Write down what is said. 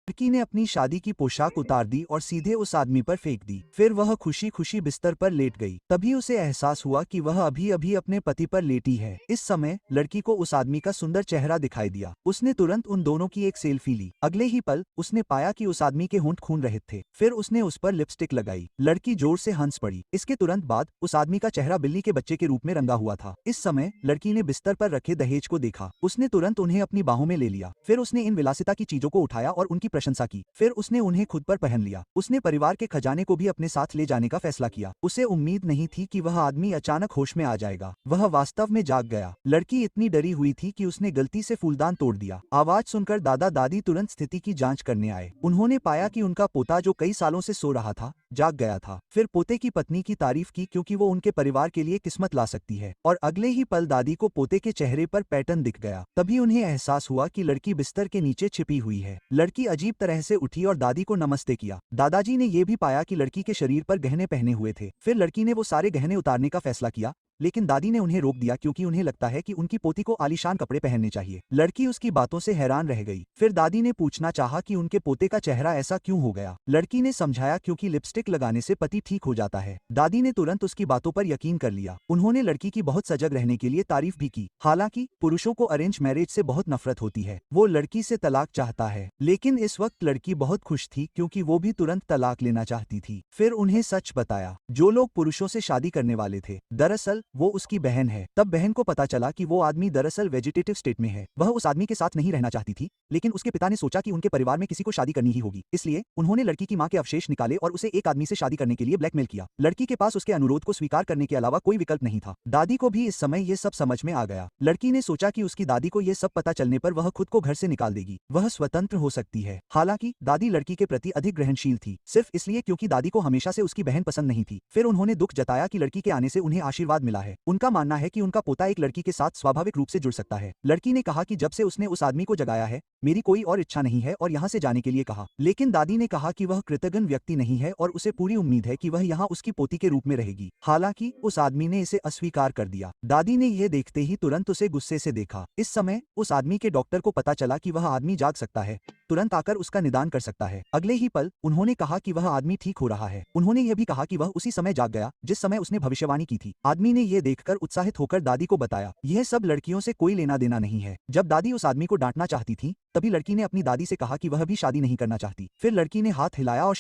लड़की ने अपनी शादी की पोशाक उतार दी और सीधे उस आदमी पर फेंक दी। फिर वह खुशी खुशी बिस्तर पर लेट गई। तभी उसे एहसास हुआ कि वह अभी अभी अपने पति पर लेटी है। इस समय लड़की को उस आदमी का सुंदर चेहरा दिखाई दिया। उसने तुरंत उन दोनों की एक सेल्फी ली। अगले ही पल उसने पाया कि उस आदमी के होंठ खून रहित थे। फिर उसने उस पर लिपस्टिक लगाई। लड़की जोर से हंस पड़ी। इसके तुरंत बाद उस आदमी का चेहरा बिल्ली के बच्चे के रूप में रंगा हुआ था। इस समय लड़की ने बिस्तर पर रखे दहेज को देखा। उसने तुरंत उन्हें अपनी बाहों में ले लिया। फिर उसने इन विलासिता की चीजों को उठाया और उनकी प्रशंसा की। फिर उसने उन्हें खुद पर पहन लिया। उसने परिवार के खजाने को भी अपने साथ ले जाने का फैसला किया। उसे उम्मीद नहीं थी कि वह आदमी अचानक होश में आ जाएगा। वह वास्तव में जाग गया। लड़की इतनी डरी हुई थी कि उसने गलती से फूलदान तोड़ दिया। आवाज सुनकर दादा दादी तुरंत स्थिति की जांच करने आए। उन्होंने पाया कि उनका पोता जो कई सालों से सो रहा था जाग गया था। फिर पोते की पत्नी की तारीफ की क्योंकि वो उनके परिवार के लिए किस्मत ला सकती है। और अगले ही पल दादी को पोते के चेहरे पर पैटर्न दिख गया। तभी उन्हें एहसास हुआ कि लड़की बिस्तर के नीचे छिपी हुई है। लड़की अजीब तरह से उठी और दादी को नमस्ते किया। दादाजी ने यह भी पाया कि लड़की के शरीर पर गहने पहने हुए थे। फिर लड़की ने वो सारे गहने उतारने का फैसला किया, लेकिन दादी ने उन्हें रोक दिया क्योंकि उन्हें लगता है कि उनकी पोती को आलीशान कपड़े पहनने चाहिए। लड़की उसकी बातों से हैरान रह गई। फिर दादी ने पूछना चाहा कि उनके पोते का चेहरा ऐसा क्यों हो गया। लड़की ने समझाया क्योंकि लिपस्टिक लगाने से पति ठीक हो जाता है। दादी ने तुरंत उसकी बातों पर यकीन कर लिया। उन्होंने लड़की की बहुत सजग रहने के लिए तारीफ भी की। हालांकि पुरुषों को अरेंज मैरिज से बहुत नफरत होती है। वो लड़की से तलाक चाहता है, लेकिन इस वक्त लड़की बहुत खुश थी क्योंकि वो भी तुरंत तलाक लेना चाहती थी। फिर उन्हें सच बताया। जो लोग पुरुषों से शादी करने वाले थे दरअसल वो उसकी बहन है। तब बहन को पता चला कि वो आदमी दरअसल वेजिटेटिव स्टेट में है। वह उस आदमी के साथ नहीं रहना चाहती थी, लेकिन उसके पिता ने सोचा कि उनके परिवार में किसी को शादी करनी ही होगी। इसलिए उन्होंने लड़की की मां के अवशेष निकाले और उसे एक आदमी से शादी करने के लिए ब्लैकमेल किया। लड़की के पास उसके अनुरोध को स्वीकार करने के अलावा कोई विकल्प नहीं था। दादी को भी इस समय ये सब समझ में आ गया। लड़की ने सोचा कि उसकी दादी को ये सब पता चलने पर वह खुद को घर से निकाल देगी। वह स्वतंत्र हो सकती है। हालांकि दादी लड़की के प्रति अधिक ग्रहणशील थी, सिर्फ इसलिए क्योंकि दादी को हमेशा से उसकी बहन पसंद नहीं थी। फिर उन्होंने दुख जताया कि लड़की के आने से उन्हें आशीर्वाद मिला है। उनका मानना है कि उनका पोता एक लड़की के साथ स्वाभाविक रूप से जुड़ सकता है। लड़की ने कहा कि जब से उसने उस आदमी को जगाया है मेरी कोई और इच्छा नहीं है और यहाँ से जाने के लिए कहा। लेकिन दादी ने कहा कि वह कृतज्ञ व्यक्ति नहीं है और उसे पूरी उम्मीद है कि वह यहाँ उसकी पोती के रूप में रहेगी। हालांकि उस आदमी ने इसे अस्वीकार कर दिया। दादी ने यह देखते ही तुरंत उसे गुस्से से देखा। इस समय उस आदमी के डॉक्टर को पता चला कि वह आदमी जाग सकता है, तुरंत आकर उसका निदान कर सकता है। अगले ही पल उन्होंने कहा कि वह आदमी ठीक हो रहा है। उन्होंने यह भी कहा कि वह उसी समय जाग गया जिस समय उसने भविष्यवाणी की थी। आदमी ने यह देखकर उत्साहित होकर दादी को बताया, यह सब लड़कियों से कोई लेना देना नहीं है। जब दादी उस आदमी को डांटना चाहती थी तभी लड़की ने अपनी दादी से कहा कि वह भी शादी नहीं करना चाहती। फिर लड़की ने हाथ हिलाया और